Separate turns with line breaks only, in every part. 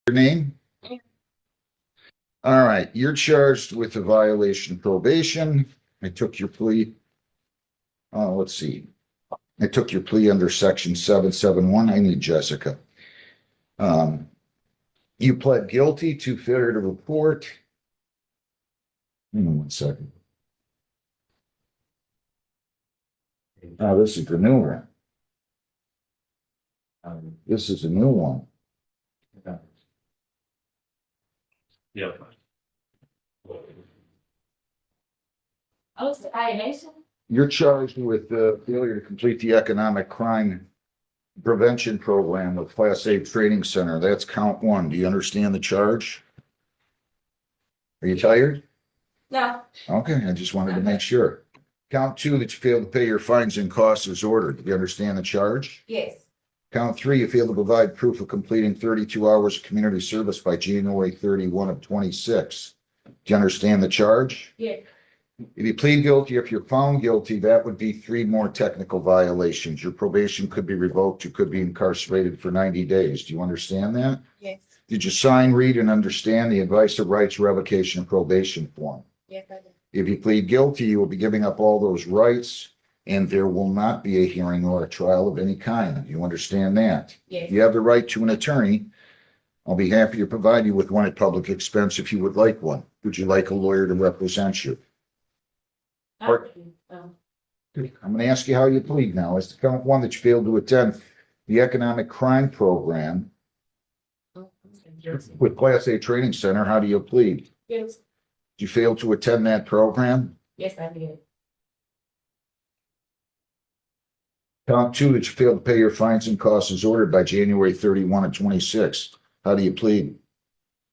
Your name? All right, you're charged with a violation of probation. I took your plea. Let's see. I took your plea under section 771. I need Jessica. You pled guilty to failure to report. Hang on 1 second. Oh, this is the new one. This is a new one.
Yep.
Oh, it's the violation?
You're charged with failure to complete the economic crime prevention program with Class A Training Center. That's count one. Do you understand the charge? Are you tired?
No.
Okay, I just wanted to make sure. Count two, that you failed to pay your fines and costs as ordered. Do you understand the charge?
Yes.
Count three, you failed to provide proof of completing 32 hours of community service by January 31 of 26. Do you understand the charge?
Yes.
If you plead guilty, if you're found guilty, that would be 3 more technical violations. Your probation could be revoked. You could be incarcerated for 90 days. Do you understand that?
Yes.
Did you sign, read, and understand the advice of rights revocation and probation form?
Yes, I do.
If you plead guilty, you will be giving up all those rights, and there will not be a hearing or a trial of any kind. You understand that?
Yes.
You have the right to an attorney. I'll be happy to provide you with one at public expense if you would like one. Would you like a lawyer to represent you?
Not really.
I'm going to ask you how you plead now. As to count one, that you failed to attend the economic crime program with Class A Training Center. How do you plead?
Yes.
Did you fail to attend that program?
Yes, I did.
Count two, that you failed to pay your fines and costs as ordered by January 31 of 26. How do you plead?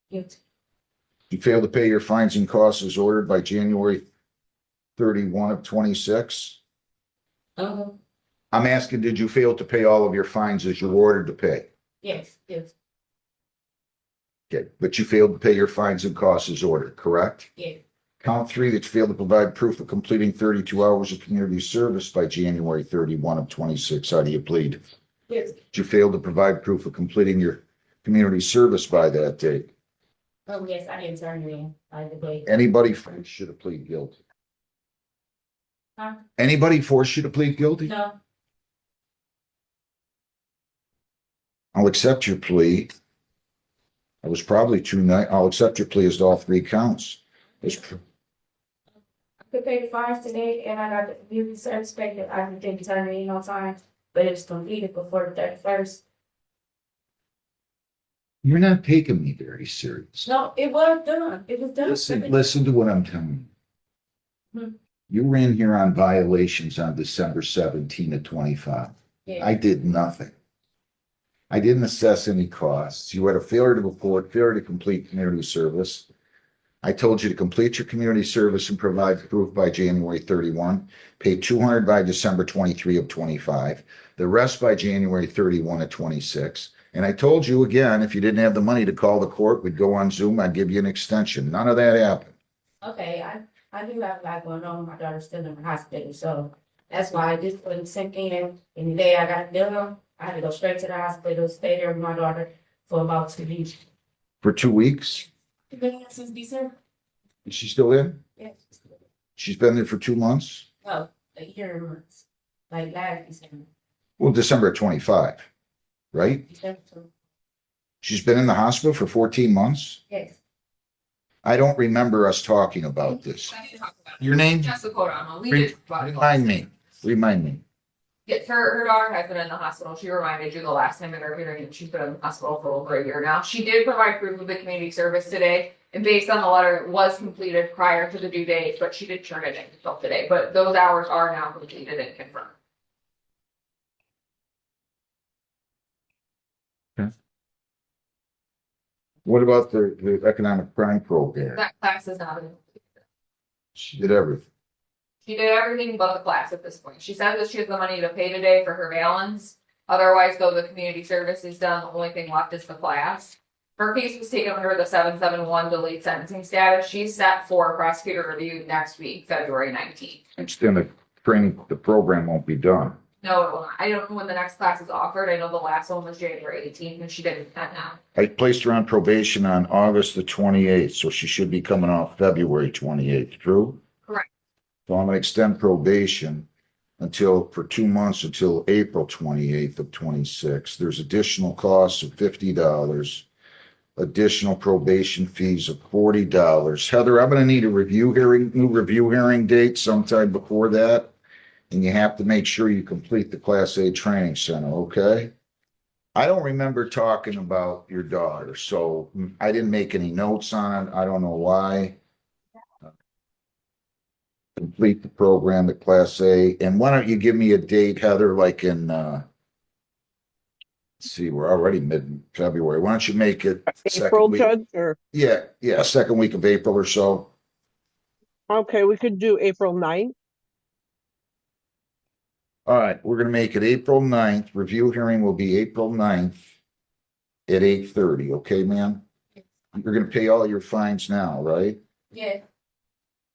Yes.
You failed to pay your fines and costs as ordered by January 31 of 26. I'm asking, did you fail to pay all of your fines as you were ordered to pay?
Yes, yes,
Okay, but you failed to pay your fines and costs as ordered, correct?
yes.
Count three, that you failed to provide proof of completing 32 hours of community service by January 31 of 26. How do you plead?
Yes.
Did you fail to provide proof of completing your community service by that date?
Yes, I didn't turn it in by the day.
Anybody forced you to plead guilty?
Huh?
Anybody forced you to plead guilty?
No.
I'll accept your plea. I was probably too nice. I'll accept your plea as to all 3 counts.
I could pay the fines today and I got the community service paid that I didn't turn it in on time, but it was completed before the 31st.
You're not taking me very serious.
No, it was done. It was done.
Listen to what I'm telling you.
Hmm.
You were in here on violations on December 17 of 25.
Yeah.
I did nothing. I didn't assess any costs. You had a failure to report, failure to complete community service. I told you to complete your community service and provide proof by January 31, pay $200 by December 23 of 25, the rest by January 31 of 26. And I told you again, if you didn't have the money to call the court, we'd go on Zoom, I'd give you an extension. None of that happened.
Okay, I do have a lot going on. My daughter's still in the hospital, so that's why I just couldn't sink in. And the day I got done, I had to go straight to the hospital, stay there with my daughter for about 2 weeks.
For 2 weeks?
You've been here since December?
Is she still in?
Yes.
She's been there for 2 months?
No, a year and months. Like last December.
Well, December of 25, right?
December 2.
She's been in the hospital for 14 months?
Yes.
I don't remember us talking about this. Your name?
Jessica O'Donnell. We did.
Remind me. Remind me.
Yes, her daughter has been in the hospital. She reminded you the last time in her hearing, and she's been in the hospital for over a year now. She did provide proof of the community service today, and based on the letter, it was completed prior to the due date, but she did turn it in until today. But those hours are now completed and confirmed.
What about the economic crime program?
That class is not.
She did everything.
She did everything but the class at this point. She said that she has the money to pay today for her balance. Otherwise, though, the community service is done. The only thing left is the class. Her case was taken under the 771 delayed sentencing status. She's set for prosecutor review next week, February 19th.
It's then the training, the program won't be done.
No, it will not. I don't know when the next class is offered. I know the last one was January 18th and she didn't attend now.
I placed her on probation on August the 28th, so she should be coming off February 28th, true?
Correct.
So I'm gonna extend probation for 2 months until April 28th of 26. There's additional costs of $50, additional probation fees of $40. Heather, I'm gonna need new review hearing date sometime before that. And you have to make sure you complete the Class A training center, okay? I don't remember talking about your daughter, so I didn't make any notes on it. I don't know why. Complete the program at Class A. And why don't you give me a date, Heather, like in, let's see, we're already mid-February. Why don't you make it
April,
second week?
Judge, or,
Yeah, second week of April or so.
okay, we could do April 9th.
All right, we're gonna make it April 9th. Review hearing will be April 9th at 8:30, okay, ma'am? You're gonna pay all your fines now, right?
Yeah,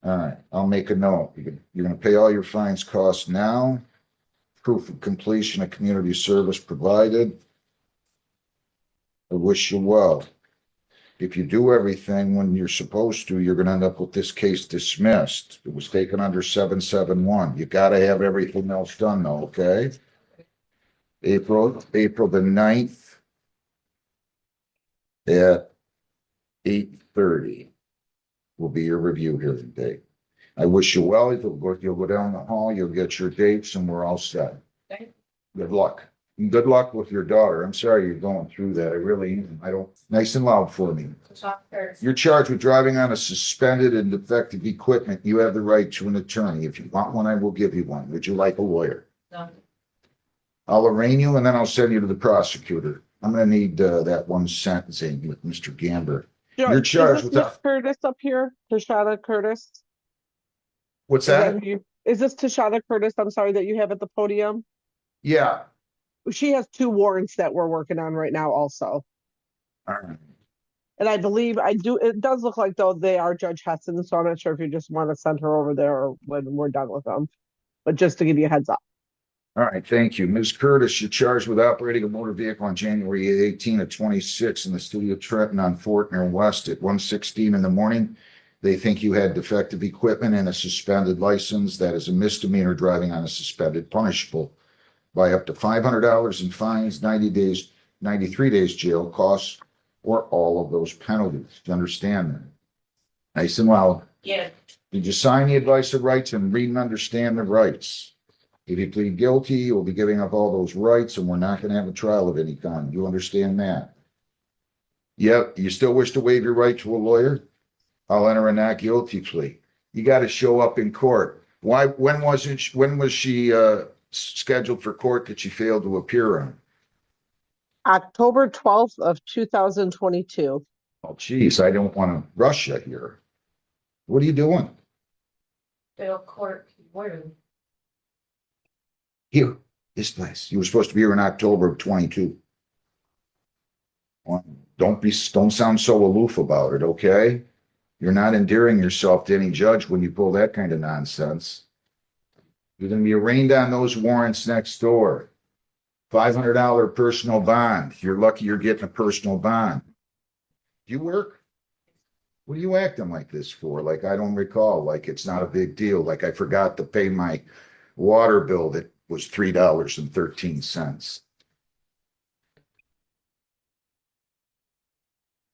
All right, I'll make a note. You're gonna pay all your fines costs now. Proof of completion of community service provided. I wish you well. If you do everything when you're supposed to, you're gonna end up with this case dismissed. It was taken under 771. You gotta have everything else done though, okay? April the 9th at 8:30 will be your review hearing date. I wish you well. You'll go down the hall, you'll get your dates, and we're all set.
Thank you.
Good luck. And good luck with your daughter. I'm sorry you're going through that. I don't, nice and loud for me. You're charged with driving on a suspended and defective equipment. You have the right to an attorney. If you want one, I will give you one. Would you like a lawyer?
No.
I'll arraign you and then I'll send you to the prosecutor. I'm gonna need that one sentencing with Mr. Gamber. You're
Judge,
charged
is
with
this
that.
Miss Curtis up here? Tashada Curtis?
What's
Is that
that?
who you- Is this Tashada Curtis? I'm sorry, that you have at the podium?
Yeah.
She has 2 warrants that we're working on right now also.
All right.
And I believe it does look like though they are Judge Hessen, so I'm not sure if you just want to send her over there or when we're done with them. But just to give you a heads up.
All right, thank you. Ms. Curtis, you're charged with operating a motor vehicle on January 18 of 26 in the city of Trenton on Fortner West at 1:16 in the morning. They think you had defective equipment and a suspended license. That is a misdemeanor driving on a suspended, punishable by up to $500 in fines, 93 days jail costs, or all of those penalties. Do you understand that? Nice and loud.
Yeah,
Did you sign the advice of rights and read and understand the rights? If you plead guilty, you'll be giving up all those rights and we're not going to have a trial of any kind. You understand that? Yep. You still wish to waive your right to a lawyer? I'll enter a not guilty plea. You got to show up in court. Why? When was she scheduled for court that she failed to appear on?
October 12th of 2022.
Oh, geez, I don't want to rush you here. What are you doing?
Bill Court, where?
Here, this place. You were supposed to be here in October of 22. Well, don't sound so aloof about it, okay? You're not endearing yourself to any judge when you pull that kind of nonsense. You're going to be arraigned on those warrants next door. $500 personal bond. You're lucky you're getting a personal bond. Do you work? What are you acting like this for? Like I don't recall, like it's not a big deal. Like I forgot to pay my water bill that was $3.13.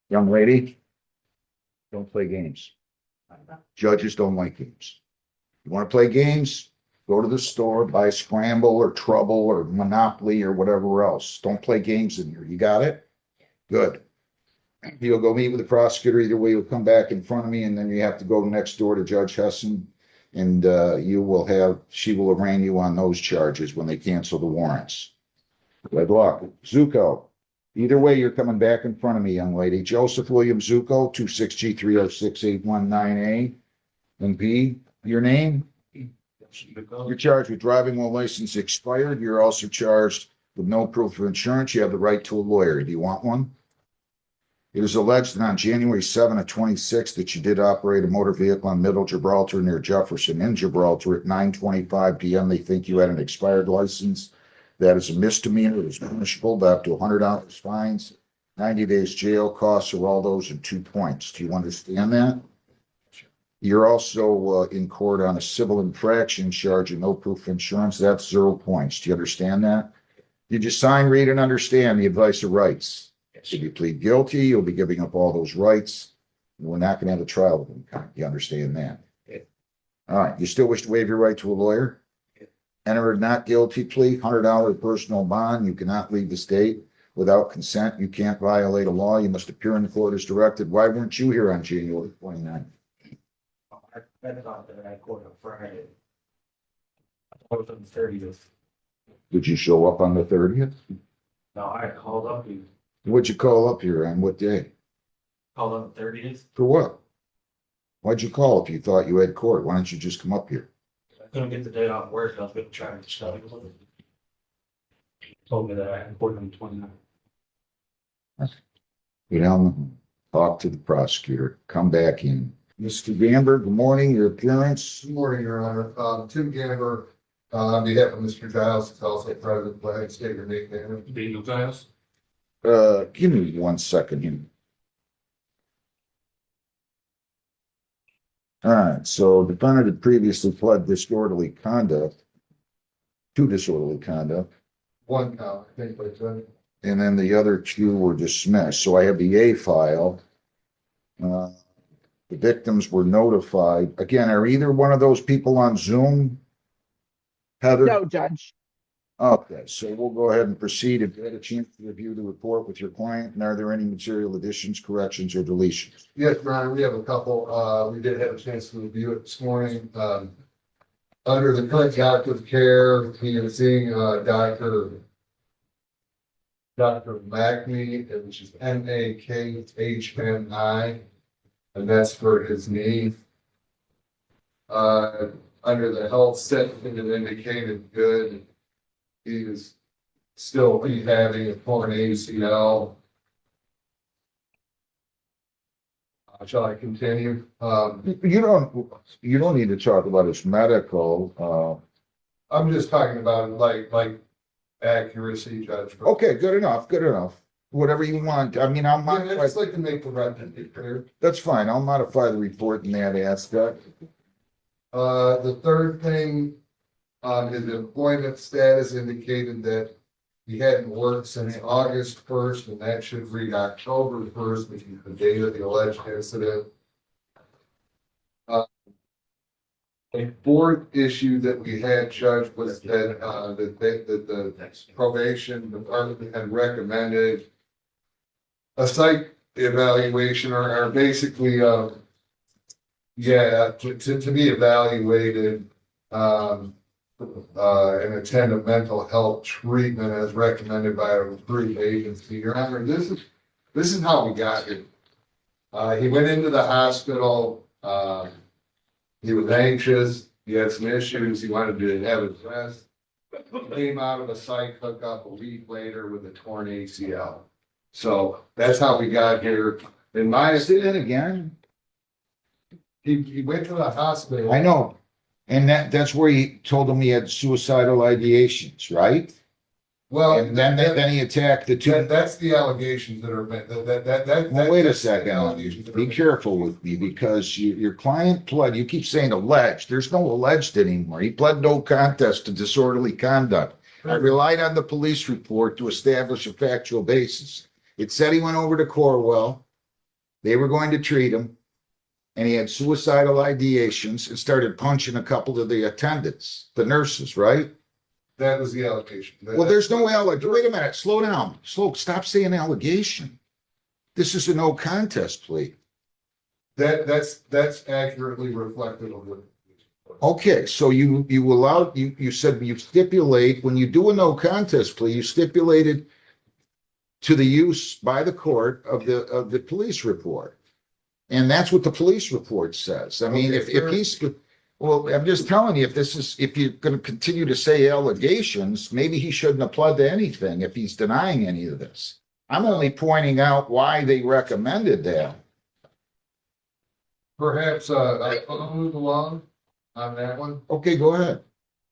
Young lady, don't play games. Judges don't like games. You want to play games? Go to the store, buy Scramble or Trouble or Monopoly or whatever else. Don't play games in here. You got it? Good. You'll go meet with the prosecutor. Either way, you'll come back in front of me, and then you have to go next door to Judge Hessen, and she will arraign you on those charges when they cancel the warrants. Good luck. Zuko. Either way, you're coming back in front of me, young lady. Joseph William Zuko, 26G3068198. And B, your name? You're charged with driving while license expired. You're also charged with no proof of insurance. You have the right to a lawyer. Do you want one? It is alleged that on January 7 of 26 that you did operate a motor vehicle on Middle Gibraltar near Jefferson in Gibraltar at 9:25 p.m. They think you had an expired license. That is a misdemeanor. It is punishable by up to $100 fines, 90 days jail, costs are all those in 2 points. Do you understand that? You're also in court on a civil infraction charge of no proof of insurance. That's 0 points. Do you understand that? Did you sign, read, and understand the advice of rights? If you plead guilty, you'll be giving up all those rights. We're not going to have a trial of them. You understand that? All right. You still wish to waive your right to a lawyer? Enter a not guilty plea, $100 personal bond. You cannot leave the state without consent. You can't violate a law. You must appear in the court as directed. Why weren't you here on January 29th?
I thought that I court on Friday. I was on the 30th.
Did you show up on the 30th?
No, I called up, you
What'd you call up here on what day?
called on the 30th.
For what? Why'd you call if you thought you had court? Why don't you just come up here?
I couldn't get the day off work. I was going to try to study. Told me that I had court on the 29th.
You know, talk to the prosecutor, come back in. Mr. Gamber, good morning, your appearance.
Good morning, Your Honor. Tim Gamber, on behalf of Mr. Giles, it's also President Flag, state your name.
Being Giles.
Give me 1 second here. All right, so the defendant had previously pled disorderly conduct, to disorderly conduct,
One count, I think, but
and then the other 2 were dismissed. So I have the A file. The victims were notified. Again, are either one of those people on Zoom? Heather?
No, Judge.
Okay, so we'll go ahead and proceed. If you had a chance to review the report with your client, and are there any material additions, corrections, or deletions?
yes, Your Honor, we have a couple. We did have a chance to review it this morning. Under the current doctor of care, he is seeing Dr. Makni, which is MAKHNI, and that's for his knee. Under the health section, it indicated good. He is still having a torn ACL. Shall I continue?
You don't need to talk about his medical.
I'm just talking about like accuracy, Judge.
Okay, good enough, good enough. Whatever you want. I mean, I'll
I
modify.
just like to make the record clear.
That's fine. I'll modify the report in that aspect.
The third thing, his employment status indicated that he hadn't worked since August 1st, and that should read October 1st, which is the date of the alleged incident. A fourth issue that we had, Judge, was that the probation department had recommended a psych evaluation or basically, to be evaluated, and attend a mental health treatment as recommended by a approved agency. Your Honor, this is how we got here. He went into the hospital. He was anxious. He had some issues. He wanted to have his rest. He came out of a psych hookup a week later with a torn ACL. So that's how we got here. In my
Say that again.
he went to the hospital.
I know. And that's where he told him he had suicidal ideations, right?
Well,
And then he attacked the two.
that's the allegations that are meant.
Well, wait a
that's the
second.
allegations that are
Be
made.
careful with me because your client pled, you keep saying alleged. There's no alleged anymore. He pled no contest to disorderly conduct. I relied on the police report to establish a factual basis. It said he went over to Corwell. They were going to treat him. And he had suicidal ideations and started punching a couple of the attendants, the nurses, right?
That was the allegation.
Well, there's no allegation. Wait a minute. Slow down. Stop saying allegation. This is a no contest plea.
That's accurately reflected of what.
Okay, so you allowed, you said you stipulate, when you do a no contest plea, you stipulated to the use by the court of the police report. And that's what the police report says. I mean,
Okay,
if he's, well, I'm just telling you, if you're going to continue to say allegations, maybe he shouldn't have pled to anything if he's denying any of this. I'm only pointing out why they recommended that.
Perhaps, I'll move along on that one.
Okay, go ahead.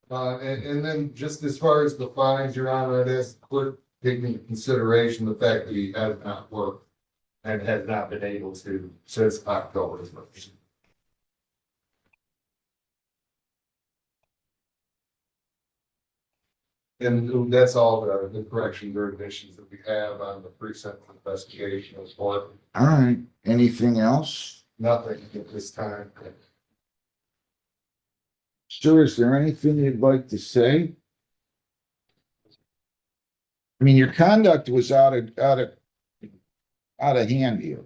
And then just as far as the fines, Your Honor, it is clerk taking into consideration the fact that he has not worked and has not been able to since October 1st. And that's all the corrections or additions that we have on the pre-sentence investigation as well.
All right, anything else?
Nothing at this time.
Sir, is there anything you'd like to say? I mean, your conduct was out of hand here.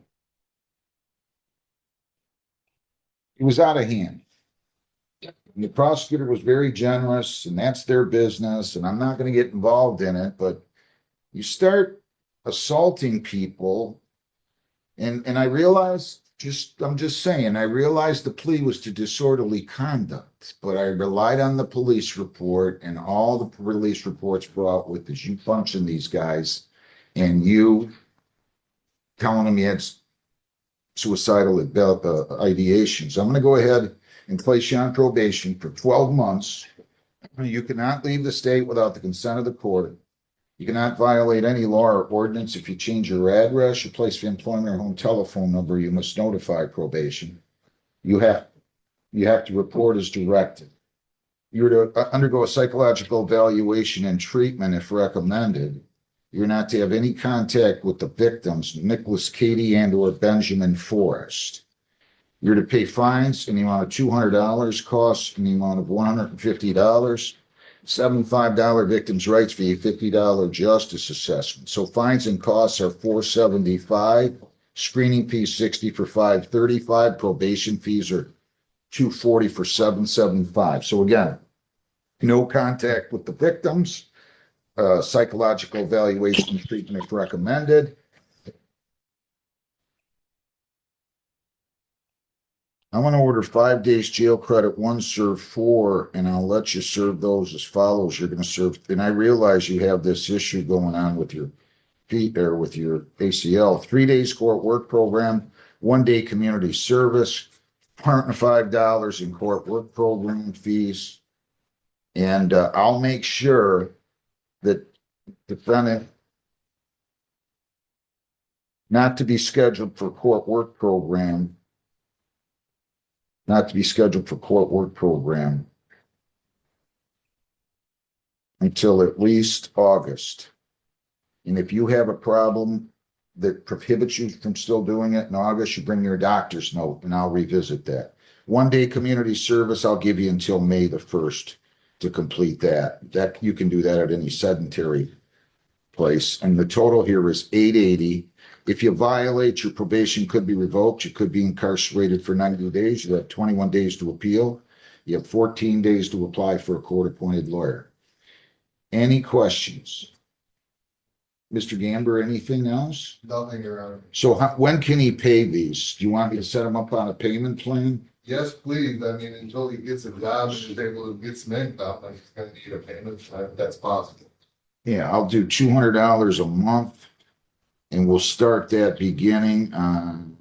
It was out of hand. And the prosecutor was very generous, and that's their business, and I'm not going to get involved in it, but you start assaulting people, and I realize, I'm just saying, I realized the plea was to disorderly conduct, but I relied on the police report, and all the police reports brought with is you punching these guys, and you telling them you had suicidal ideation. So I'm going to go ahead and place you on probation for 12 months. You cannot leave the state without the consent of the court. You cannot violate any law or ordinance. If you change your address, your place of employment, or home telephone number, you must notify probation. You have to report as directed. You're to undergo a psychological evaluation and treatment if recommended. You're not to have any contact with the victims, Nicholas Cady and or Benjamin Forrest. You're to pay fines in the amount of $200, costs in the amount of $150, $75 victims' rights fee, $50 justice assessment. So fines and costs are $475, screening fees $60 for $535, probation fees are $240 for $775. So again, no contact with the victims, psychological evaluation and treatment if recommended. I'm going to order 5 days jail credit, 1 serve 4, and I'll let you serve those as follows. You're going to serve, and I realize you have this issue going on with your feet or with your ACL. 3 days court work program, 1 day community service, $105 in court work program fees, and I'll make sure that defendant not to be scheduled for court work program. Not to be scheduled for court work program until at least August. And if you have a problem that prohibits you from still doing it in August, you bring your doctor's note and I'll revisit that. 1 day community service, I'll give you until May the 1st to complete that. That you can do that at any sedentary place. And the total here is $880. If you violate, your probation could be revoked. You could be incarcerated for 90 days. You have 21 days to appeal. You have 14 days to apply for a court-appointed lawyer. Any questions? Mr. Gamber, anything else?
Nothing, Your Honor.
So when can he pay these? Do you want me to set him up on a payment plan?
Yes, please. I mean, until he gets a job and is able to get some income, he's going to need a payment. That's possible.
Yeah, I'll do $200 a month. And we'll start that beginning on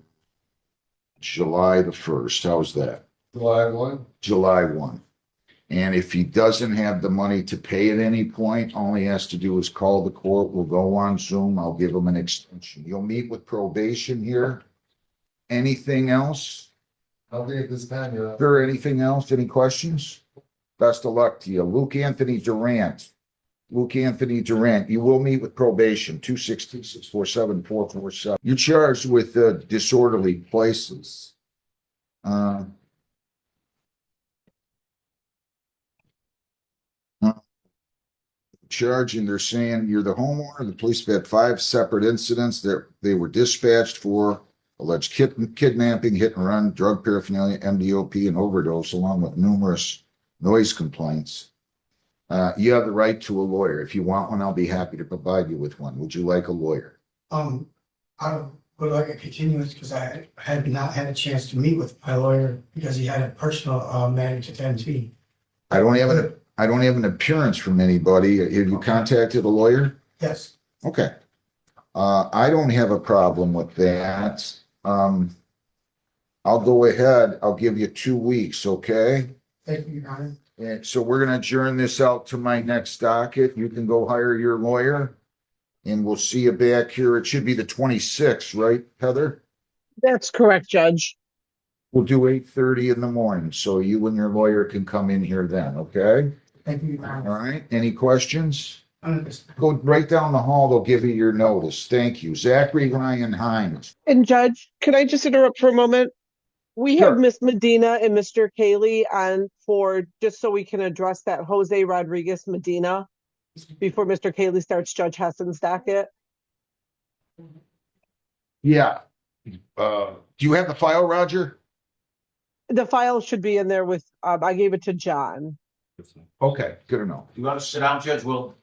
July the 1st. How's that?
July 1?
July 1. And if he doesn't have the money to pay at any point, all he has to do is call the court. We'll go on Zoom. I'll give him an extension. You'll meet with probation here. Anything else?
Nothing at this time, Your Honor.
Sir, anything else? Any questions? Best of luck to you. Luke Anthony Durant. Luke Anthony Durant, you will meet with probation, 262-647-447. You're charged with disorderly places. Charging, they're saying you're the homeowner. The police have had 5 separate incidents that they were dispatched for alleged kidnapping, hit and run, drug paraphernalia, MDOP, and overdose, along with numerous noise complaints. You have the right to a lawyer. If you want one, I'll be happy to provide you with one. Would you like a lawyer?
I would like a continuance because I had not had a chance to meet with my lawyer because he had a personal matter to attend to.
I don't have an appearance from anybody. Have you contacted a lawyer?
Yes,
Okay. I don't have a problem with that. I'll go ahead. I'll give you 2 weeks, okay?
Thank you, Your Honor.
And so we're gonna adjourn this out to my next docket. You can go hire your lawyer. And we'll see you back here. It should be the 26th, right, Heather?
That's correct, Judge.
We'll do 8:30 in the morning, so you and your lawyer can come in here then, okay?
Thank you, Your
All
Honor.
right, any questions?
Understood.
Go right down the hall, they'll give you your notice. Thank you. Zachary Ryan Hines.
And Judge, could I just interrupt for a moment? We
Sure.
have Miss Medina and Mr. Cayley on for, just so we can address that Jose Rodriguez Medina before Mr. Cayley starts Judge Hessen's docket.
Yeah. Do you have the file, Roger?
The file should be in there with, I gave it to John.
Okay, good enough.
You want to sit down, Judge? We'll.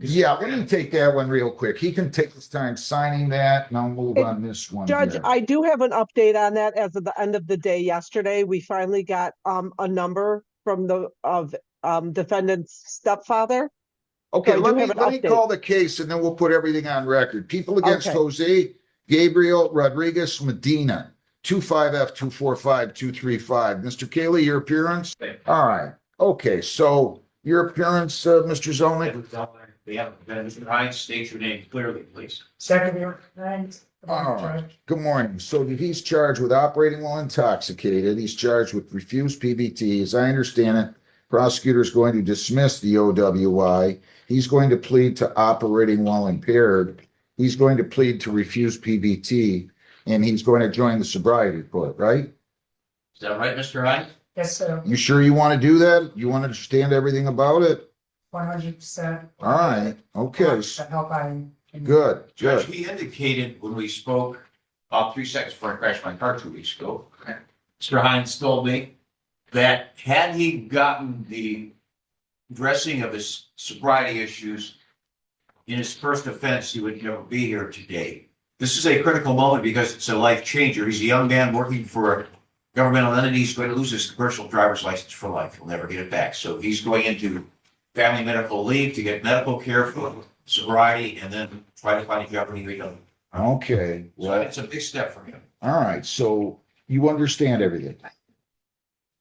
Yeah, let me take that one real quick. He can take his time signing that, and I'll move on this one
Judge,
here.
I do have an update on that. As of the end of the day yesterday, we finally got a number from the defendant's stepfather.
Okay,
I do
let me
have an update.
call the case and then we'll put everything on record. People against
Okay.
Jose Gabriel Rodriguez Medina, 25F245235. Mr. Cayley, your appearance? All right. Okay, so your appearance, Mr. Zolnick?
We have Mr. Hines, state your name clearly, please.
Second, Your Honor.
All right. Good morning. So he's charged with operating while intoxicated. He's charged with refused PBT. As I understand it, prosecutor is going to dismiss the OWI. He's going to plead to operating while impaired. He's going to plead to refuse PBT, and he's going to join the sobriety court, right?
Is that right, Mr. Hines?
Yes, sir.
You sure you want to do that? You want to understand everything about it?
100%.
All right. Okay.
Help I.
Good.
Judge,
Good.
he indicated when we spoke about 3 seconds before I crashed my car 2 weeks ago, Mr. Hines told me that had he gotten the addressing of his sobriety issues in his first offense, he would never be here today. This is a critical moment because it's a life changer. He's a young man working for a governmental entity. He's going to lose his commercial driver's license for life. He'll never get it back. So he's going into family medical leave to get medical care for sobriety and then try to find a job when he goes.
Okay.
So
Well,
it's a big step for him.
all right. So you understand everything.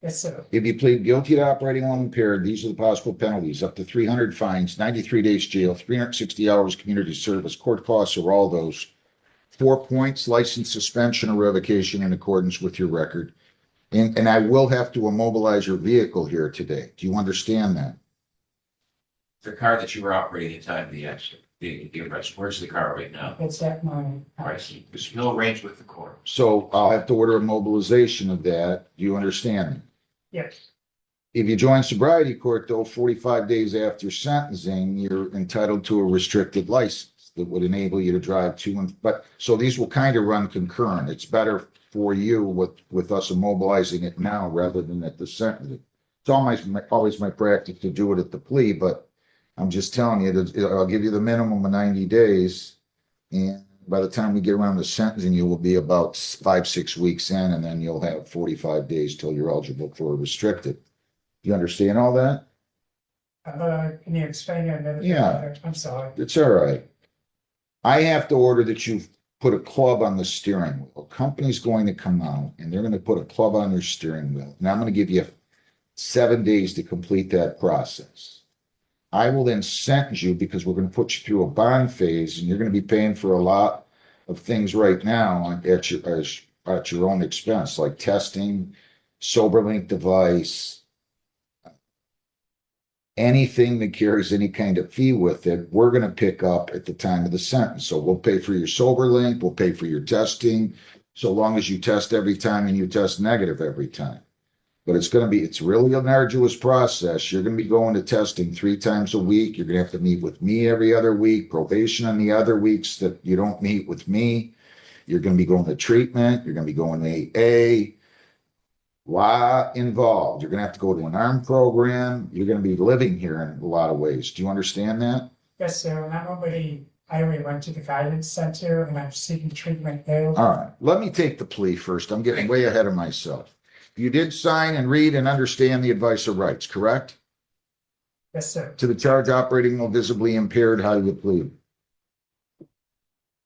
Yes, sir.
If you plead guilty to operating while impaired, these are the possible penalties: up to 300 fines, 93 days jail, 360 hours community service, court costs, or all those. 4 points, license suspension or revocation in accordance with your record. And I will have to immobilize your vehicle here today. Do you understand that?
The car that you were operating at the time of the accident, the arrest, where's the car right now?
It's at mine.
All right, so there's no arrange with the court.
So I'll have to order a mobilization of that. Do you understand me?
Yes.
If you join sobriety court, though, 45 days after sentencing, you're entitled to a restricted license that would enable you to drive to and, but, so these will kind of run concurrent. It's better for you with us immobilizing it now rather than at the sentencing. It's always my practice to do it at the plea, but I'm just telling you, I'll give you the minimum of 90 days. And by the time we get around to sentencing, you will be about 5-6 weeks in, and then you'll have 45 days till you're eligible for a restricted. You understand all that?
Can you explain it a little bit
Yeah.
better? I'm sorry.
It's all right. I have to order that you put a club on the steering wheel. A company's going to come out and they're going to put a club on your steering wheel. And I'm going to give you 7 days to complete that process. I will then sentence you because we're going to put you through a bond phase and you're going to be paying for a lot of things right now at your own expense, like testing, SoberLink device, anything that carries any kind of fee with it, we're going to pick up at the time of the sentence. So we'll pay for your SoberLink, we'll pay for your testing, so long as you test every time and you test negative every time. But it's really an arduous process. You're going to be going to testing 3 times a week. You're going to have to meet with me every other week, probation on the other weeks that you don't meet with me. You're going to be going to treatment. You're going to be going to AA. Lot involved. You're going to have to go to an ARM program. You're going to be living here in a lot of ways. Do you understand that?
Yes, sir. And I already went to the guidance center and I'm seeking treatment there.
All right. Let me take the plea first. I'm getting way ahead of myself. You did sign and read and understand the advice of rights, correct?
Yes, sir.
To the charge operating while visibly impaired, how do you plead?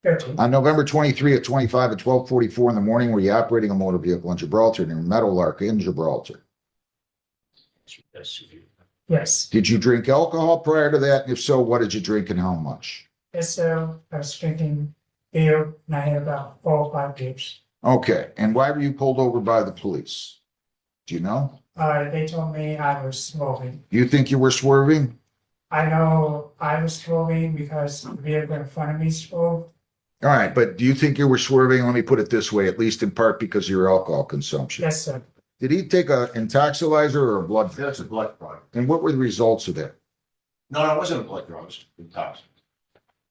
13.
On November 23 at 25 at 12:44 in the morning, were you operating a motor vehicle in Gibraltar near Meadowlark in Gibraltar?
Yes.
Did you drink alcohol prior to that? And if so, what did you drink and how much?
Yes, sir. I was drinking beer and I had about 4 or 5 beers.
Okay, and why were you pulled over by the police? Do you know?
They told me I was smoking.
You think you were swerving?
I know I was smoking because the vehicle in front of me smoked.
All right, but do you think you were swerving? Let me put it this way, at least in part because of your alcohol consumption.
Yes, sir.
Did he take a intoxilizer or a blood?
That's a blood product.
And what were the results of that?
No, it wasn't a blood draw, it was intoxicating.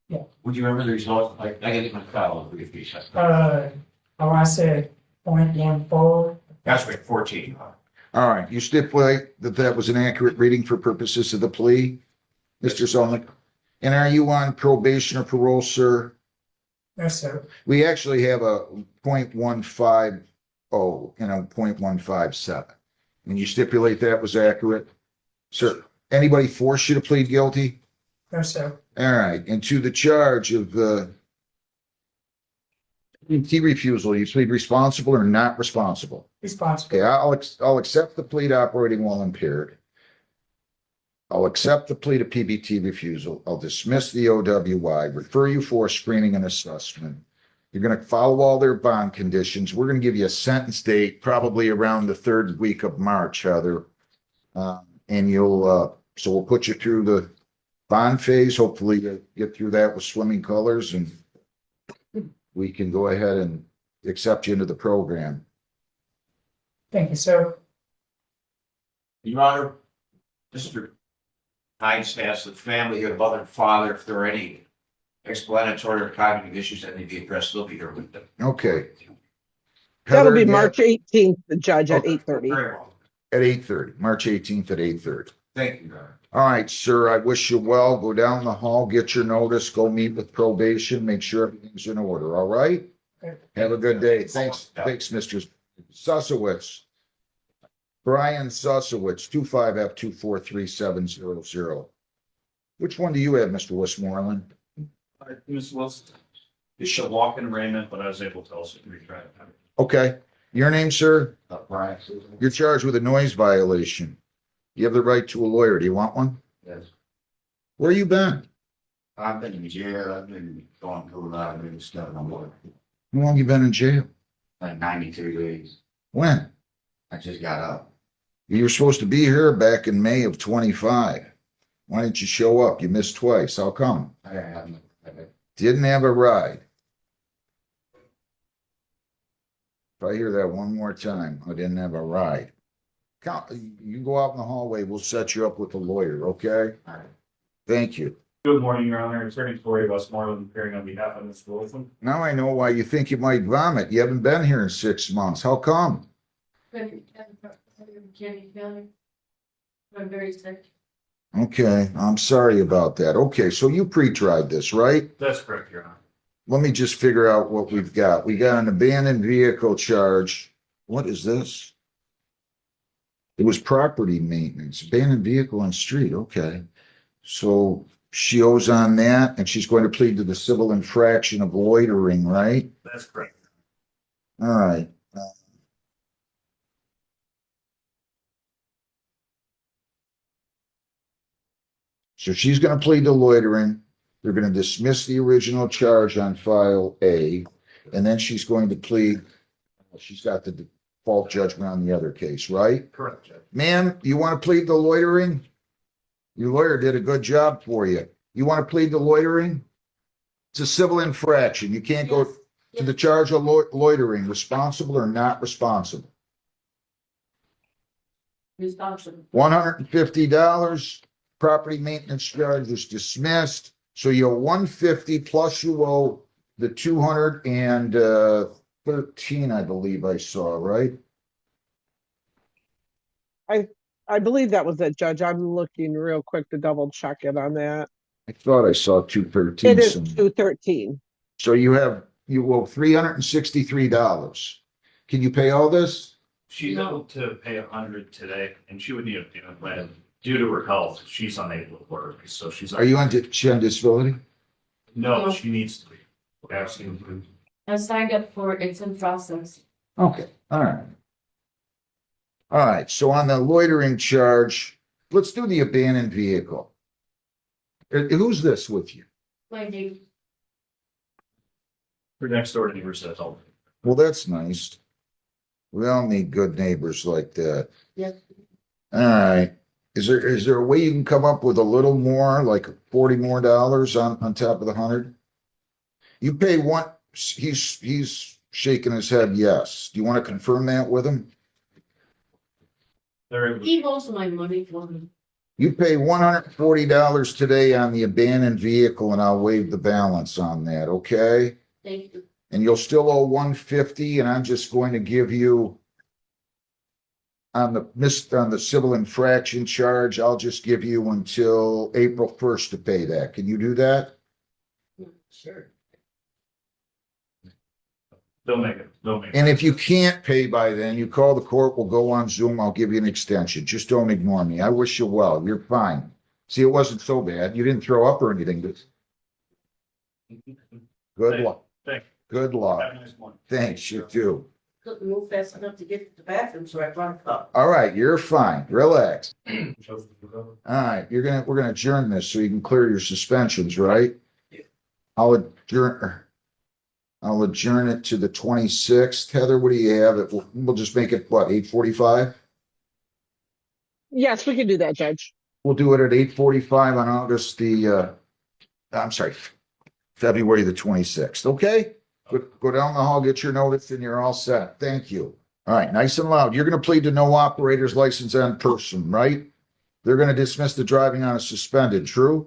Yeah.
Would you remember the results? I gotta get my file of briefcase.
I want to say 0.14.
That's right, 14.
All right, you stipulate that that was an accurate reading for purposes of the plea, Mr. Zolnick? And are you on probation or parole, sir?
Yes, sir.
We actually have a 0.150 and a 0.157. And you stipulate that was accurate? Sir, anybody force you to plead guilty?
No, sir.
All right, and to the charge of T refusal, you plead responsible or not responsible?
Responsible.
Okay, I'll accept the plea to operating while impaired. I'll accept the plea to PBT refusal. I'll dismiss the OWI, refer you for screening and assessment. You're going to follow all their bond conditions. We're going to give you a sentence date probably around the 3rd week of March, Heather. And so we'll put you through the bond phase. Hopefully you get through that with swimming colors and we can go ahead and accept you into the program.
Thank you, sir.
Your Honor, Mr. Hines asked the family of mother and father if there are any explanatory or cognitive issues that need to be addressed. They'll be here with them.
Okay.
That'll
Heather,
be
yeah,
March 18th, the judge at
Okay.
8:30.
Very well.
at 8:30, March 18th at 8:30.
Thank you, Your Honor.
All right, sir, I wish you well. Go down the hall, get your notice, go meet with probation, make sure everything's in order, all right?
Okay.
Have a good day. Thanks, Mr. Susowitz. Brian Susowitz, 25F243700. Which one do you have, Mr. Westmoreland?
Ms. Wilson, she'll walk in arraignment, but I was able to also retry it.
Okay, your name, sir?
Brian.
You're charged with a noise violation. You have the right to a lawyer. Do you want one?
Yes.
Where you been?
I've been in jail. I've been going through a lot of new stuff. I'm working
How long you been in jail?
like 92 days.
When?
I just got up.
You were supposed to be here back in May of 25. Why didn't you show up? You missed twice. How come?
I haven't.
Didn't have a ride. If I hear that one more time, I didn't have a ride. You go out in the hallway, we'll set you up with a lawyer, okay?
All right.
Thank you.
Good morning, Your Honor. Attorney Corey Westmoreland appearing on behalf of Ms. Wilson.
Now I know why you think you might vomit. You haven't been here in 6 months. How come?
I'm very sick.
Okay, I'm sorry about that. Okay, so you pre-tried this, right?
That's correct, Your Honor.
Let me just figure out what we've got. We got an abandoned vehicle charge. What is this? It was property maintenance, abandoned vehicle on street. Okay. So she owes on that and she's going to plead to the civil infraction of loitering, right?
That's correct.
All right. So she's going to plead to loitering. They're going to dismiss the original charge on file A, and then she's going to plead. She's got the default judgment on the other case, right?
Correct, Judge.
Ma'am, you want to plead the loitering? Your lawyer did a good job for you. You want to plead the loitering? It's a civil infraction. You can't go to the charge of loitering, responsible or not responsible.
Responsible.
$150. Property maintenance charge is dismissed. So you owe 150 plus you owe the 213, I believe I saw, right?
I believe that was it, Judge. I'm looking real quick to double check it on that.
I thought I saw 213.
It is 213.
So you owe $363. Can you pay all this?
She's able to pay 100 today, and she would need a payment plan due to her health. She's unable to work, so she's.
Are you on, she on disability?
No, she needs to be. Absolutely.
I signed up for it, it's in process.
Okay, all right. All right, so on the loitering charge, let's do the abandoned vehicle. Who's this with you?
Like, you,
Her next door neighbor says, oh,
Well, that's nice. We all need good neighbors like that.
yeah,
All right. Is there a way you can come up with a little more, like $40 more on top of the 100? You pay one, he's shaking his head, yes. Do you want to confirm that with him?
they're able to
he wants my money for me.
You pay $140 today on the abandoned vehicle and I'll waive the balance on that, okay?
Thank you.
And you'll still owe 150 and I'm just going to give you on the civil infraction charge, I'll just give you until April 1st to pay that. Can you do that?
Sure.
They'll make it. They'll make it.
And if you can't pay by then, you call the court, we'll go on Zoom, I'll give you an extension. Just don't ignore me. I wish you well. You're fine. See, it wasn't so bad. You didn't throw up or anything. Good luck.
Thanks.
Good luck.
Have a nice morning.
Thanks, you too.
Couldn't move fast enough to get to the bathroom, so I brought a cup.
All right, you're fine. Relax.
All
All right, we're gonna adjourn this so you can clear your suspensions, right? I'll adjourn it to the 26th. Heather, what do you have? We'll just make it, what, 8:45?
Yes, we can do that, Judge.
We'll do it at 8:45 on February the 26th, okay? Go down the hall, get your notice, and you're all set. Thank you. All right, nice and loud. You're gonna plead to no operator's license on person, right? They're gonna dismiss the driving on a suspended, true?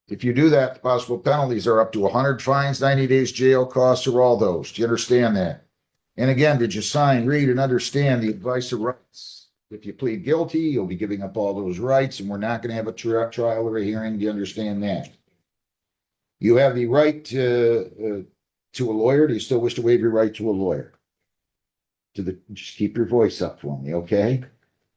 If you do that, the possible penalties are up to 100 fines, 90 days jail, costs, or all those. Do you understand that? And again, did you sign, read, and understand the advice of rights? If you plead guilty, you'll be giving up all those rights, and we're not gonna have a trial or a hearing. Do you understand that? You have the right to a lawyer. Do you still wish to waive your right to a lawyer? Just keep your voice up for me, okay?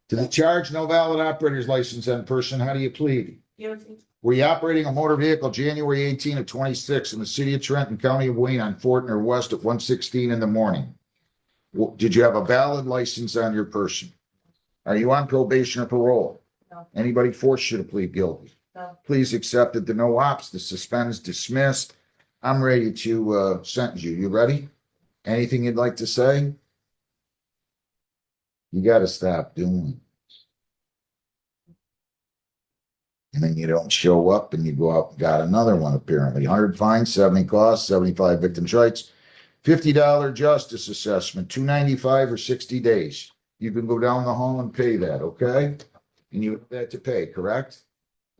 To the charge, no valid operator's license on person. How do you plead?
Guilty.
Were you operating a motor vehicle January 18 of 26 in the city of Trenton, county of Wayne on Fortin or West at 1:16 in the morning? Did you have a valid license on your person? Are you on probation or parole?
No.
Anybody force you to plead guilty?
No.
Please accept that the no ops, the suspends, dismissed. I'm ready to sentence you. You ready? Anything you'd like to say? You got to stop doing. And then you don't show up and you go out and got another one apparently. 100 fines, 70 costs, 75 victims' rights, $50 justice assessment, $295 or 60 days. You can go down the hall and pay that, okay? And you have that to pay, correct?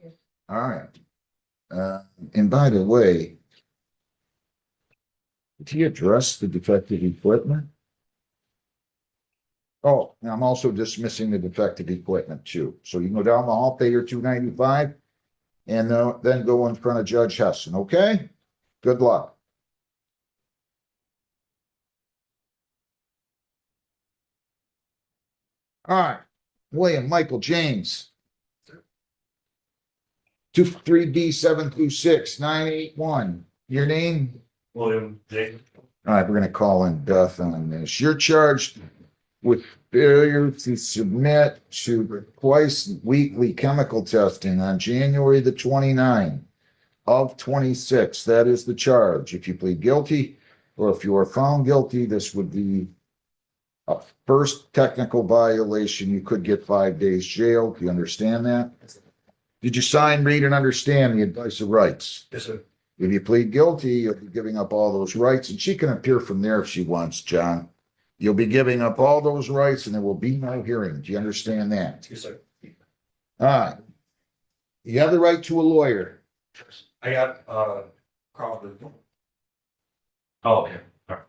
Yes.
All right. And by the way, did he address the defective equipment? Oh, and I'm also dismissing the defective equipment too. So you can go down the hall, pay your $295, and then go in front of Judge Hessen, okay? Good luck. All right, William, Michael, James. 23B 726 981. Your name?
William Jacob.
All right, we're gonna call in Beth on this. You're charged with failure to submit to twice weekly chemical testing on January the 29th of 26. That is the charge. If you plead guilty, or if you are found guilty, this would be a first technical violation. You could get 5 days jail. Do you understand that? Did you sign, read, and understand the advice of rights?
Yes, sir.
If you plead guilty, you'll be giving up all those rights, and she can appear from there if she wants, John. You'll be giving up all those rights, and there will be no hearing. Do you understand that?
Yes, sir.
All right. You have the right to a lawyer.
I got, Crawford. Oh, okay. All right.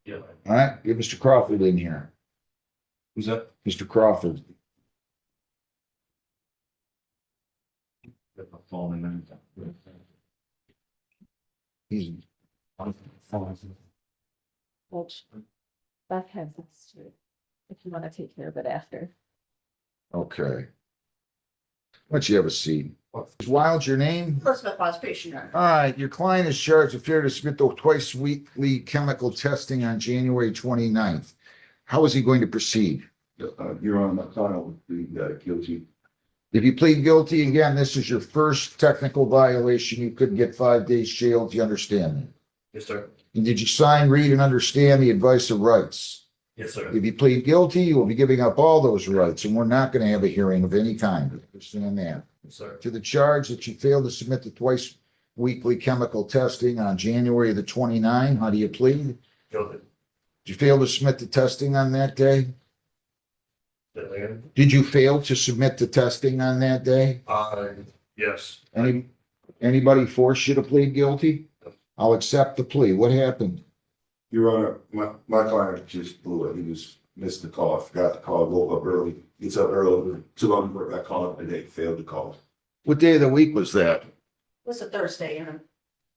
Yeah.
All right, get Mr. Crawford in here.
Who's that?
Mr. Crawford.
Got my phone in there.
He's
Which Beth has this, too, if you want to take care of it after.
okay. Why don't you have a seat? Ms. Wild, your name?
Elizabeth Probation.
All right, your client is charged with failure to submit the twice weekly chemical testing on January 29th. How is he going to proceed?
Your Honor, my client would be guilty.
If you plead guilty, again, this is your first technical violation. You could get 5 days jail. Do you understand that?
Yes, sir.
And did you sign, read, and understand the advice of rights?
Yes, sir.
If you plead guilty, you will be giving up all those rights, and we're not going to have a hearing of any kind. Understand that?
Yes, sir.
To the charge that you failed to submit the twice weekly chemical testing on January the 29th, how do you plead?
Guilty.
Did you fail to submit the testing on that day?
Then,
Did you fail to submit the testing on that day?
yes.
Anybody force you to plead guilty? I'll accept the plea. What happened?
Your Honor, my client just blew it. He just missed the call. I forgot to call, woke up early. Gets up early, too long to work. I called him today, failed to call.
What day of the week was that?
It was a Thursday, and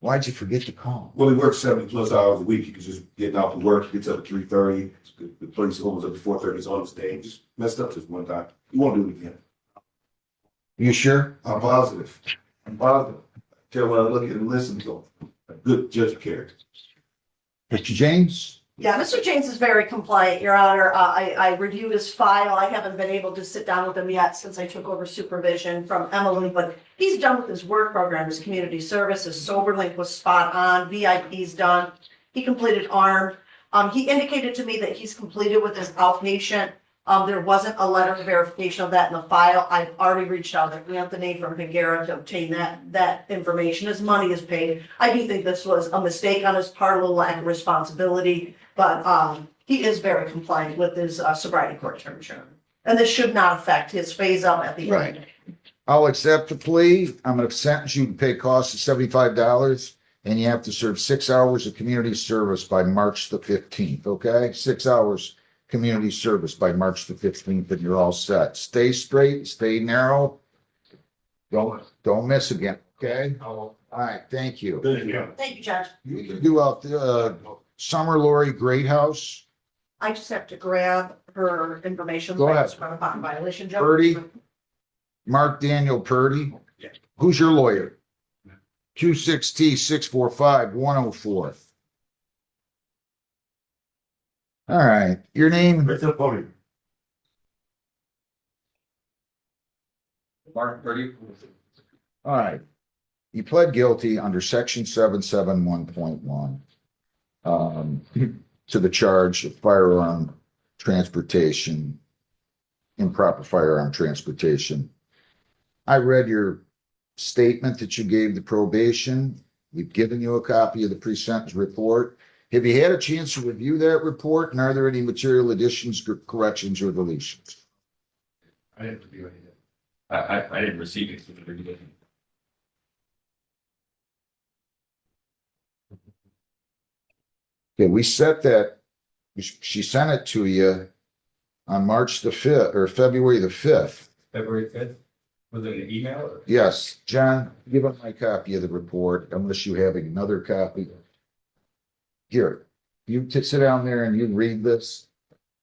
Why'd you forget to call?
Well, he works 70+ hours a week. He was just getting out to work. He gets up at 3:30. The police opens up at 4:30. He's on the stage. Just messed up this one time. He won't do it again.
You sure?
I'm positive. I'm positive. Tell when I look at him and listen to him. A good judge of character.
Mr. James?
yeah, Mr. James is very compliant, Your Honor. I reviewed his file. I haven't been able to sit down with him yet since I took over supervision from Emily, but he's done with his work program, his community service, his sober link was spot on, VIP's done. He completed ARM. He indicated to me that he's completed with his outpatient. There wasn't a letter of verification of that in the file. I've already reached out to Anthony from Higuera to obtain that information. His money is paid. I do think this was a mistake on his part, a little lack of responsibility, but he is very compliant with his sobriety court term. And this should not affect his phase up at the
Right.
end.
I'll accept the plea. I'm going to sentence you to pay costs of $75, and you have to serve 6 hours of community service by March the 15th, okay? 6 hours community service by March the 15th, and you're all set. Stay straight, stay narrow. Don't miss again, okay? All right, thank you.
Thank you, Judge.
You can do out the Summer Lori Great House.
I just have to grab her information.
Go ahead.
From a bond violation, Judge.
Purdy? Mark Daniel Purdy. Who's your lawyer? Q6T645-104. All right, your name?
Right to the podium.
Mark Purdy.
All right. You pled guilty under section 771.1 to the charge of firearm transportation, improper firearm transportation. I read your statement that you gave the probation. We've given you a copy of the pre-sentence report. Have you had a chance to review that report, and are there any material additions, corrections, or deletions?
I didn't review anything. I didn't receive it.
Okay, we set that, she sent it to you on March the 5th, or February the 5th.
February 5th? Was it an email or?
Yes, John, give him my copy of the report, unless you have another copy. Here, you sit down there and you read this,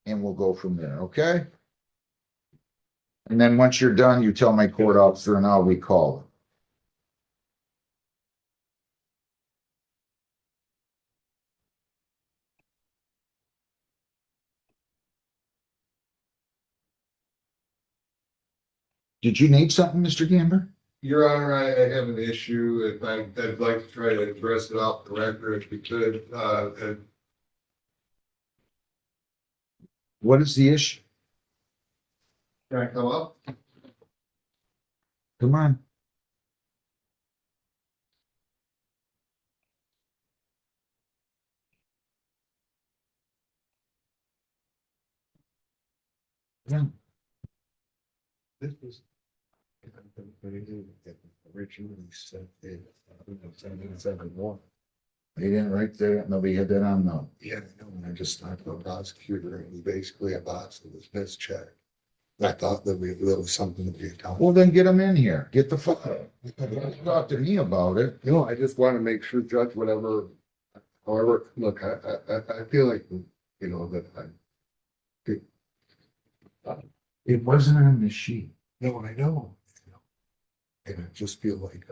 and we'll go from there, okay? And then once you're done, you tell my court officer and I'll recall it. Did you need something, Mr. Gamber?
Your Honor, I have an issue, and I'd like to try to address it off the record if we could.
What is the issue?
Can I come up?
Come on. Yeah.
This was originally sent in 771.
They didn't write that, nobody had that on, no.
Yeah, I know, and I just talked to a prosecutor, and he basically a box that was mischecked. I thought that there was something to be done.
Well, then get them in here. Get the fuck out. Talk to me about it.
You know, I just want to make sure, Judge, whatever, however, look, I feel like, you know, that
It wasn't on the sheet.
no, I know. And I just feel like,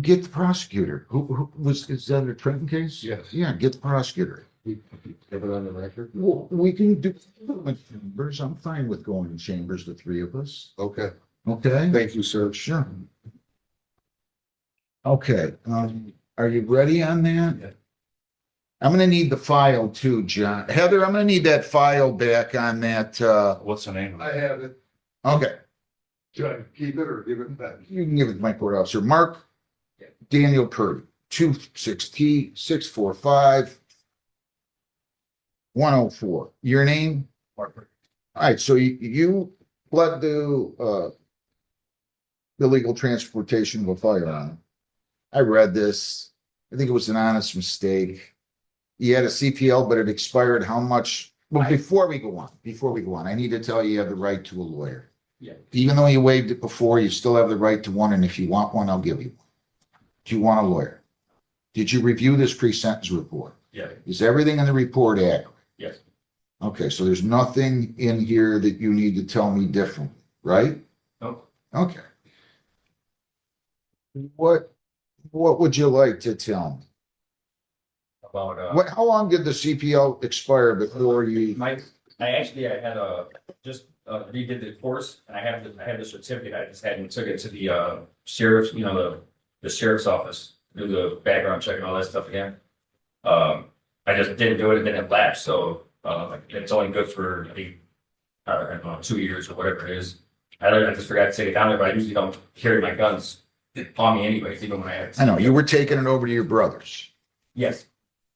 Get the prosecutor. Is that a Trenton case?
Yes.
Yeah, get the prosecutor.
we have it on the record.
Well, we can do chambers. I'm fine with going in chambers, the three of us.
Okay,
Okay?
thank you, sir.
Sure. Okay, are you ready on that?
Yeah.
I'm gonna need the file too, John. Heather, I'm gonna need that file back on that,
What's the name?
I have it.
okay,
Should I keep it or give it back?
you can give it to my court officer. Mark Daniel Purdy, 26T 645-104. Your name?
Mark.
All right, so you pled to illegal transportation of a firearm. I read this. I think it was an honest mistake. You had a CPL, but it expired how much? Well, before we go on, I need to tell you have the right to a lawyer.
Yeah.
Even though you waived it before, you still have the right to one, and if you want one, I'll give you one. Do you want a lawyer? Did you review this pre-sentence report?
Yeah.
Is everything in the report accurate?
Yes.
Okay, so there's nothing in here that you need to tell me differently, right?
Nope.
Okay. What would you like to tell me?
About,
How long did the CPL expire before you?
I had just redid the course and I have the certificate. I just hadn't took it to the sheriff's, the sheriff's office, do the background check and all that stuff again. I just didn't do it, and then it lapsed, so it's only good for I don't know, 2 years or whatever it is. I just forgot to take it down there, but I usually don't carry my guns on me anyways, even when I had.
I know, you were taking it over to your brothers.
Yes,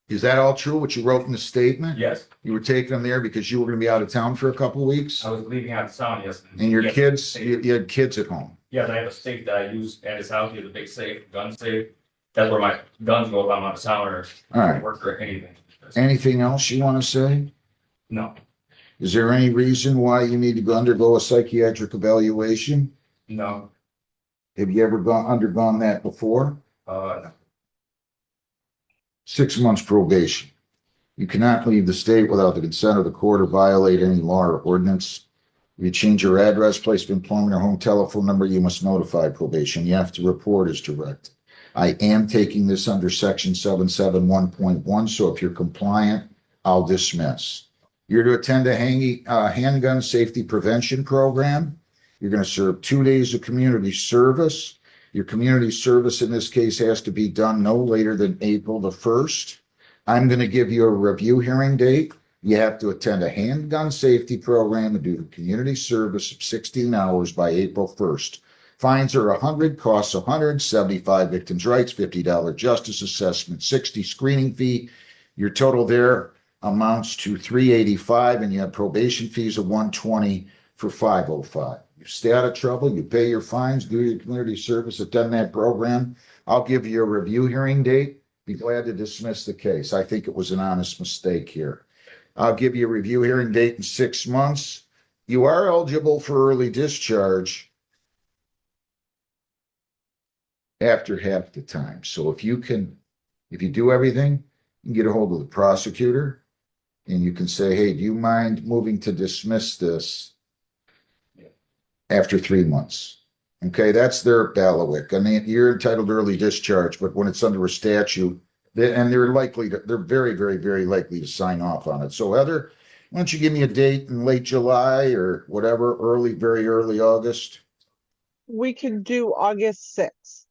Is that all true, what you wrote in the statement?
yes.
You were taking them there because you were gonna be out of town for a couple of weeks?
I was leaving out of town, yes.
And your
Yes,
kids,
safe.
you had kids at home?
Yes, I have a safe that I use at his house. He has a big safe, gun safe. That's where my guns go if I'm out of town or
All right.
work or anything.
Anything else you wanna say?
No,
Is there any reason why you need to undergo a psychiatric evaluation?
no,
Have you ever undergone that before?
no.
6 months probation. You cannot leave the state without the consent of the court or violate any law or ordinance. If you change your address, place of employment, or home telephone number, you must notify probation. You have to report as directed. I am taking this under section 771.1, so if you're compliant, I'll dismiss. You're to attend a handgun safety prevention program. You're going to serve 2 days of community service. Your community service in this case has to be done no later than April the 1st. I'm going to give you a review hearing date. You have to attend a handgun safety program and do the community service of 16 hours by April 1st. Fines are 100, costs 100, 75 victims' rights, $50 justice assessment, 60 screening fee. Your total there amounts to 385, and you have probation fees of 120 for 505. You stay out of trouble, you pay your fines, do your community service, attend that program. I'll give you a review hearing date. Be glad to dismiss the case. I think it was an honest mistake here. I'll give you a review hearing date in 6 months. You are eligible for early discharge after half the time. So if you do everything, you can get a hold of the prosecutor and you can say, hey, do you mind moving to dismiss this after 3 months? Okay, that's their bailiwick. I mean, you're entitled to early discharge, but when it's under a statute, they're very, very, very likely to sign off on it. So Heather, why don't you give me a date in late July or whatever, very early August?
We can do August 6th.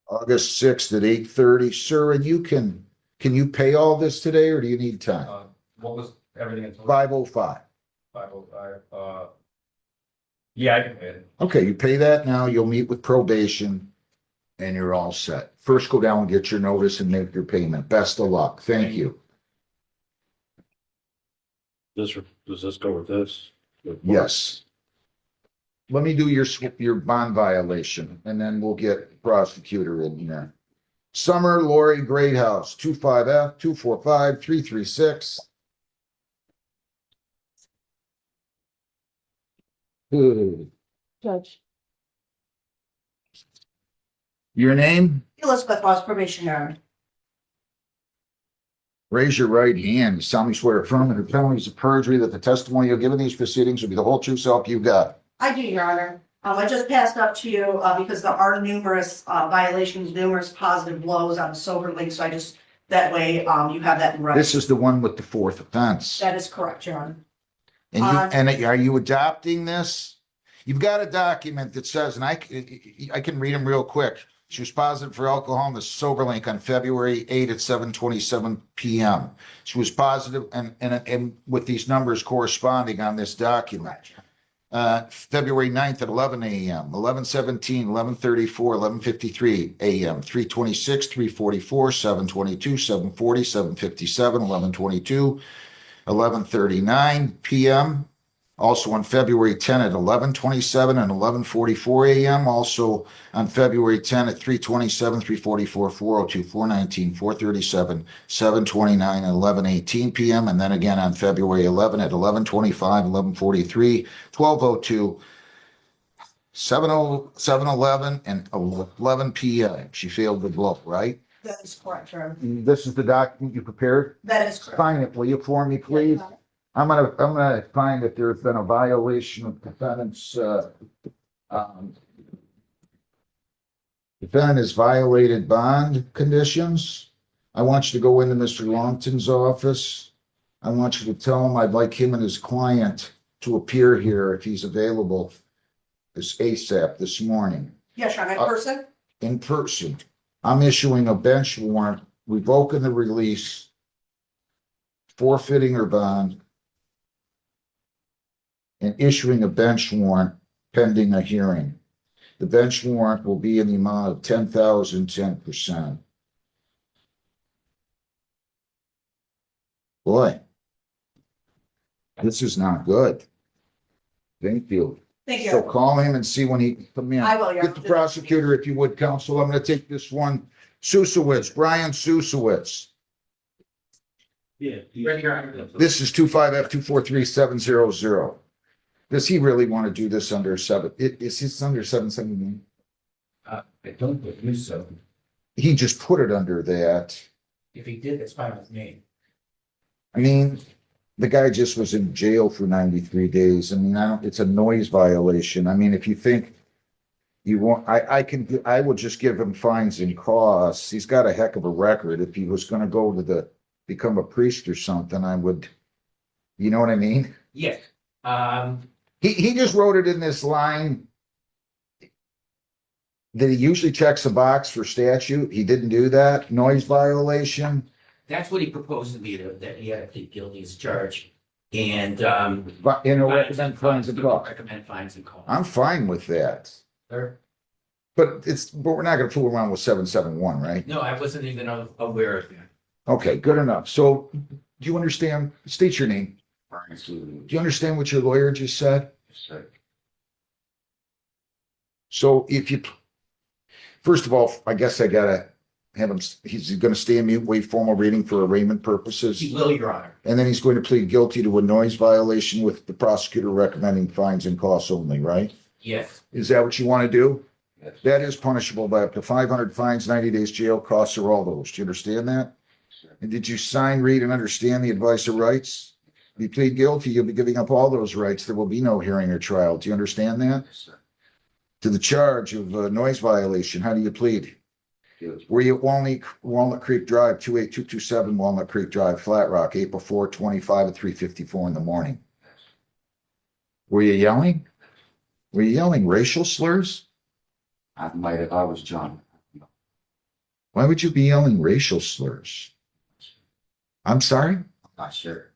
August 6th at 8:30. Sir, and can you pay all this today or do you need time?
What was everything in total?
505.
505. Yeah, I can pay it.
Okay, you pay that now, you'll meet with probation and you're all set. First, go down and get your notice and make your payment. Best of luck. Thank you.
Does this go with this?
Yes. Let me do your bond violation and then we'll get prosecutor in there. Summer Lori Greathouse, 25F 245-336. Good.
Judge,
Your name?
Elizabeth Ross, probationary.
Raise your right hand. You solemnly swear affirm under penalties of perjury that the testimony you'll give in these proceedings will be the whole true self you got.
I do, Your Honor. I just passed up to you, because there are numerous, violations, numerous positive blows on the sober link, so I just, that way, you have that in writing.
This is the one with the fourth offense.
That is correct, Your Honor.
And are you adopting this? You've got a document that says, and I can read them real quick. She was positive for alcohol in the sober link on February 8 at 7:27 p.m. She was positive and with these numbers corresponding on this document. February 9th at 11 a.m., 11:17, 11:34, 11:53 a.m., 3:26, 3:44, 7:22, 7:40, 7:57, 11:22, 11:39 p.m. Also on February 10 at 11:27 and 11:44 a.m. Also on February 10 at 3:27, 3:44, 4:02, 4:19, 4:37, 7:29, and 11:18 p.m. And then again on February 11 at 11:25, 11:43, 12:02, 7:11, and 11 p.m. She failed the blow, right?
That is correct, Your Honor.
This is the document you prepared?
That is correct.
Sign it, will you, for me, please? I'm gonna find that there's been a violation of defendant's, defendant has violated bond conditions. I want you to go into Mr. Longton's office. I want you to tell him I'd like him and his client to appear here if he's available this ASAP this morning.
Yes, Your Honor, in person?
In person. I'm issuing a bench warrant, revoking the release, forfeiting her bond, and issuing a bench warrant pending a hearing. The bench warrant will be in the amount of 10,000, 10%. Boy, this is not good. Thank you.
Thank you.
So call him and see when he can come in.
I will, Your
Get the
Honor.
prosecutor, if you would, counsel. I'm gonna take this one. Susowitz, Brian Susowitz.
Yeah.
This is 25F243700. Does he really want to do this under is this under 771?
I don't believe so.
He just put it under that.
If he did, that's fine with me.
I mean, the guy just was in jail for 93 days. I mean, it's a noise violation. I mean, if you think you want, I would just give him fines and costs. He's got a heck of a record. If he was going to go to become a priest or something, I would, you know what I mean?
Yes.
He just wrote it in this line that he usually checks a box for statute. He didn't do that. Noise violation.
That's what he proposed to me, that he had to plead guilty as charged. And,
But, recommend fines and costs.
recommend fines and costs.
I'm fine with that.
Sir?
But we're not gonna fool around with 771, right?
No, I wasn't even aware of that.
Okay, good enough. So do you understand? State your name. Do you understand what your lawyer just said? So first of all, I guess I gotta have him, he's gonna stay in mute, wait formal reading for arraignment purposes.
He will, Your Honor.
And then he's going to plead guilty to a noise violation with the prosecutor recommending fines and costs only, right?
Yes.
Is that what you want to do?
Yes.
That is punishable by up to 500 fines, 90 days jail, costs or all those. Do you understand that? And did you sign, read, and understand the advice of rights? If you plead guilty, you'll be giving up all those rights. There will be no hearing or trial. Do you understand that?
Yes, sir.
To the charge of noise violation, how do you plead? Were you at Walnut Creek Drive, 28227 Walnut Creek Drive, Flat Rock, April 4, 25 at 3:54 in the morning? Were you yelling? Were you yelling racial slurs?
I might have, I was John.
Why would you be yelling racial slurs? I'm sorry?
Not sure.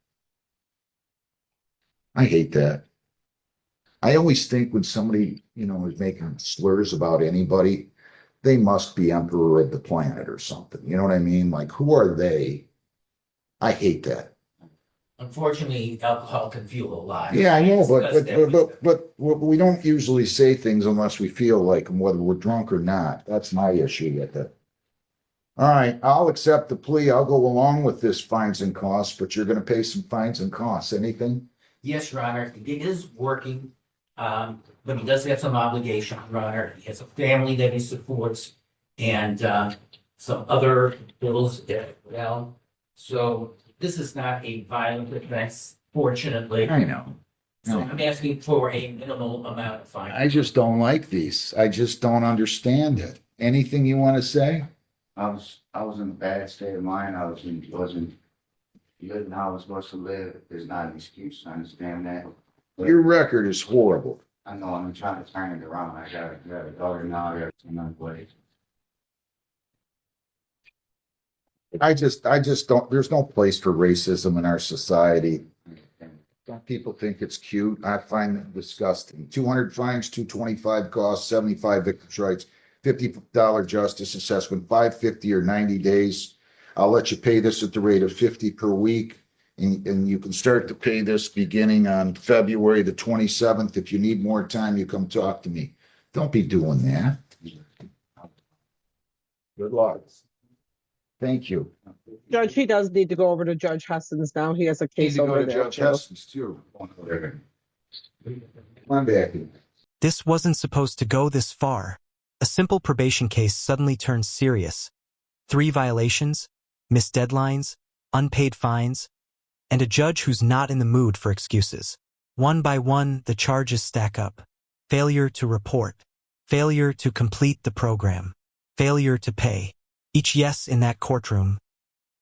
I hate that. I always think when somebody, is making slurs about anybody, they must be emperor of the planet or something. You know what I mean? Like, who are they? I hate that.
Unfortunately, alcohol can fuel a lot.
Yeah, I know,
Discuss
but we don't usually say things unless we feel like them, whether we're drunk or not. That's my issue with it. All right, I'll accept the plea. I'll go along with this fines and costs, but you're going to pay some fines and costs. Anything?
Yes, Your Honor. It is working, but he does have some obligation, Your Honor. He has a family that he supports and some other bills as well. So this is not a violent offense, fortunately.
I know.
So I'm asking for a minimal amount of fine.
I just don't like these. I just don't understand it. Anything you want to say?
I was in a bad state of mind. Wasn't living how I was supposed to live. There's not an excuse. I understand that. But
Your record is horrible.
I know I'm trying to turn it around. I got a daughter now. I got another way.
I just don't, there's no place for racism in our society. Some people think it's cute. I find it disgusting. 200 fines, 225 costs, 75 victims' rights, $50 justice assessment, 550 or 90 days. I'll let you pay this at the rate of 50 per week. And you can start to pay this beginning on February the 27th. If you need more time, you come talk to me. Don't be doing that. Good luck. Thank you.
Judge, he does need to go over to Judge Hesson's now. He has a
Need
case
to go
over
to
there.
Judge
too.
Hesson's too. Come on back.
This wasn't supposed to go this far. A simple probation case suddenly turns serious. 3 violations, missed deadlines, unpaid fines, and a judge who's not in the mood for excuses. One by one, the charges stack up. Failure to report. Failure to complete the program. Failure to pay. Each yes in that courtroom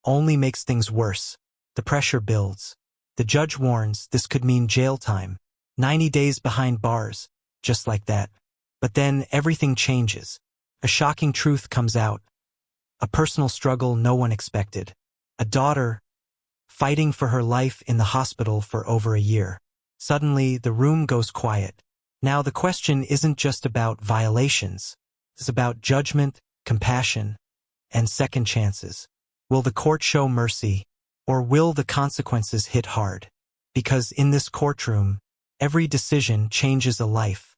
only makes things worse. The pressure builds. The judge warns this could mean jail time. 90 days behind bars, just like that. But then everything changes. A shocking truth comes out. A personal struggle no one expected. A daughter fighting for her life in the hospital for over a year. Suddenly, the room goes quiet. Now the question isn't just about violations. It's about judgment, compassion, and second chances. Will the court show mercy, or will the consequences hit hard? Because in this courtroom, every decision changes a life.